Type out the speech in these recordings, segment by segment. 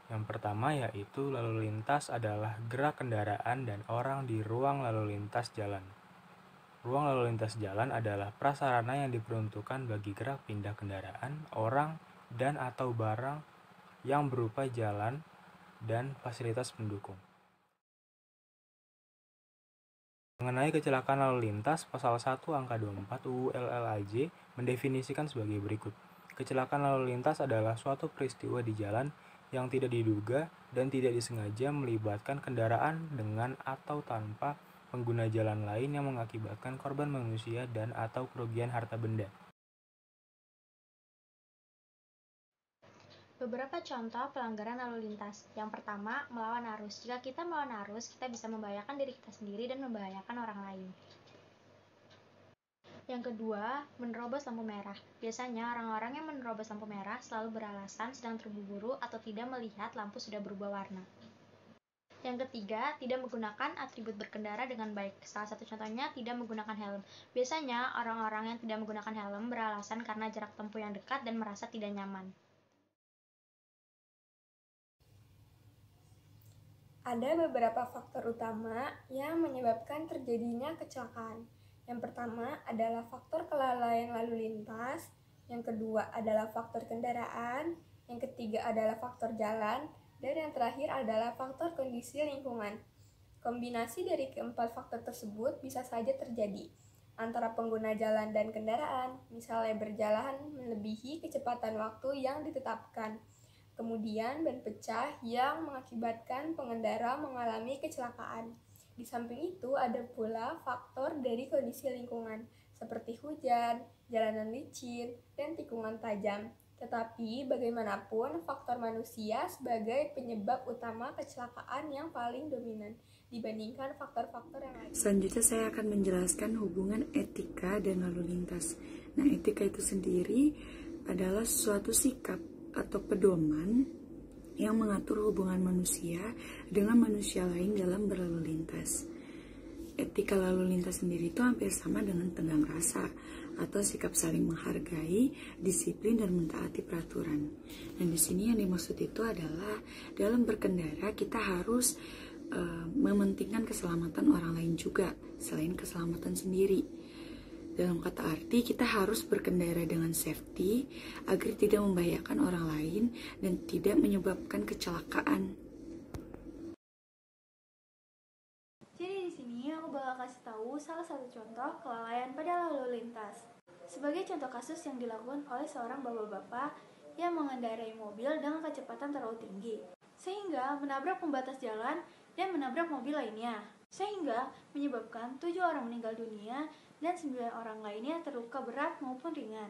Yang pertama yaitu lalu lintas adalah gerak kendaraan dan orang di ruang lalu lintas jalan. Ruang lalu lintas jalan adalah prasarana yang diperuntukkan bagi gerak pindah kendaraan, orang, dan atau barang yang berupa jalan dan fasilitas pendukung. Mengenai kecelakaan lalu lintas, Pasal 1 Angka 24 UU LLAJ mendefinisikan sebagai berikut. Kecelakaan lalu lintas adalah suatu peristiwa di jalan yang tidak diduga dan tidak disengaja melibatkan kendaraan dengan atau tanpa pengguna jalan lain yang mengakibatkan korban manusia dan atau kerugian harta benda. Beberapa contoh pelanggaran lalu lintas. Yang pertama, melawan arus. Jika kita melawan arus, kita bisa membahayakan diri kita sendiri dan membahayakan orang lain. Yang kedua, menerobos lampu merah. Biasanya orang-orang yang menerobos lampu merah selalu beralasan sedang terburu-buru atau tidak melihat lampu sudah berubah warna. Yang ketiga, tidak menggunakan atribut berkendara dengan baik. Salah satu contohnya tidak menggunakan helm. Biasanya orang-orang yang tidak menggunakan helm beralasan karena jarak tempuh yang dekat dan merasa tidak nyaman. Ada beberapa faktor utama yang menyebabkan terjadinya kecelakaan. Yang pertama adalah faktor kelalaian lalu lintas, yang kedua adalah faktor kendaraan, yang ketiga adalah faktor jalan, dan yang terakhir adalah faktor kondisi lingkungan. Kombinasi dari keempat faktor tersebut bisa saja terjadi antara pengguna jalan dan kendaraan, misalnya berjalan melebihi kecepatan waktu yang ditetapkan. Kemudian ban pecah yang mengakibatkan pengendara mengalami kecelakaan. Di samping itu ada pula faktor dari kondisi lingkungan, seperti hujan, jalanan licin, dan tikungan tajam. Tetapi bagaimanapun faktor manusia sebagai penyebab utama kecelakaan yang paling dominan dibandingkan faktor-faktor yang lain. Selanjutnya saya akan menjelaskan hubungan etika dan lalu lintas. Nah, etika itu sendiri adalah suatu sikap atau pedoman yang mengatur hubungan manusia dengan manusia lain dalam berlalu lintas. Etika lalu lintas sendiri itu hampir sama dengan tenggang rasa atau sikap saling menghargai, disiplin, dan mentaati peraturan. Dan di sini yang dimaksud itu adalah dalam berkendara kita harus mementingkan keselamatan orang lain juga selain keselamatan sendiri. Dalam kata arti, kita harus berkendara dengan safety agar tidak membahayakan orang lain dan tidak menyebabkan kecelakaan. Jadi di sini aku bakal kasih tahu salah satu contoh kelalaian pada lalu lintas. Sebagai contoh kasus yang dilakukan oleh seorang bapak-bapak yang mengendarai mobil dengan kecepatan terlalu tinggi, sehingga menabrak pembatas jalan dan menabrak mobil lainnya, sehingga menyebabkan 7 orang meninggal dunia dan 9 orang lainnya terluka berat maupun ringan.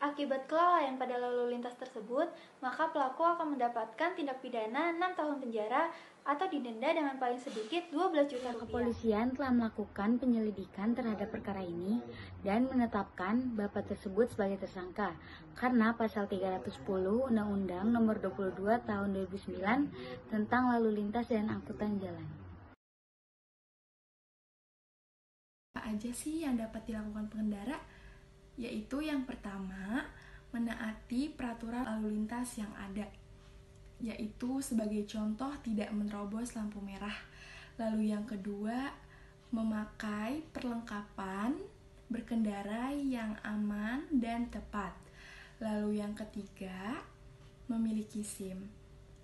Akibat kelalaian pada lalu lintas tersebut, maka pelaku akan mendapatkan tindak pidana 6 tahun penjara atau didenda dengan paling sedikit 12 juta rupiah. Kepolisian telah melakukan penyelidikan terhadap perkara ini dan menetapkan bapak tersebut sebagai tersangka karena pasal 310 Undang-Undang Nomor 22 Tahun 2009 tentang lalu lintas dan angkutan jalan. Apa aja sih yang dapat dilakukan pengendara? Yaitu yang pertama, menaati peraturan lalu lintas yang ada, yaitu sebagai contoh tidak menerobos lampu merah. Lalu yang kedua, memakai perlengkapan berkendara yang aman dan tepat. Lalu yang ketiga, memiliki SIM.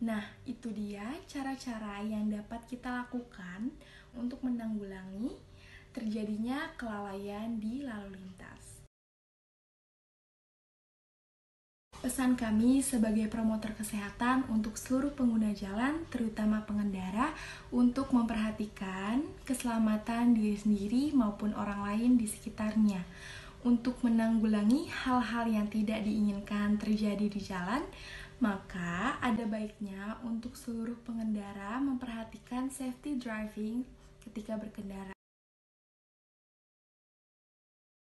Nah, itu dia cara-cara yang dapat kita lakukan untuk menanggulangi terjadinya kelalaian di lalu lintas. Pesan kami sebagai promotor kesehatan untuk seluruh pengguna jalan, terutama pengendara, untuk memperhatikan keselamatan diri sendiri maupun orang lain di sekitarnya. Untuk menanggulangi hal-hal yang tidak diinginkan terjadi di jalan, maka ada baiknya untuk seluruh pengendara memperhatikan safety driving ketika berkendara.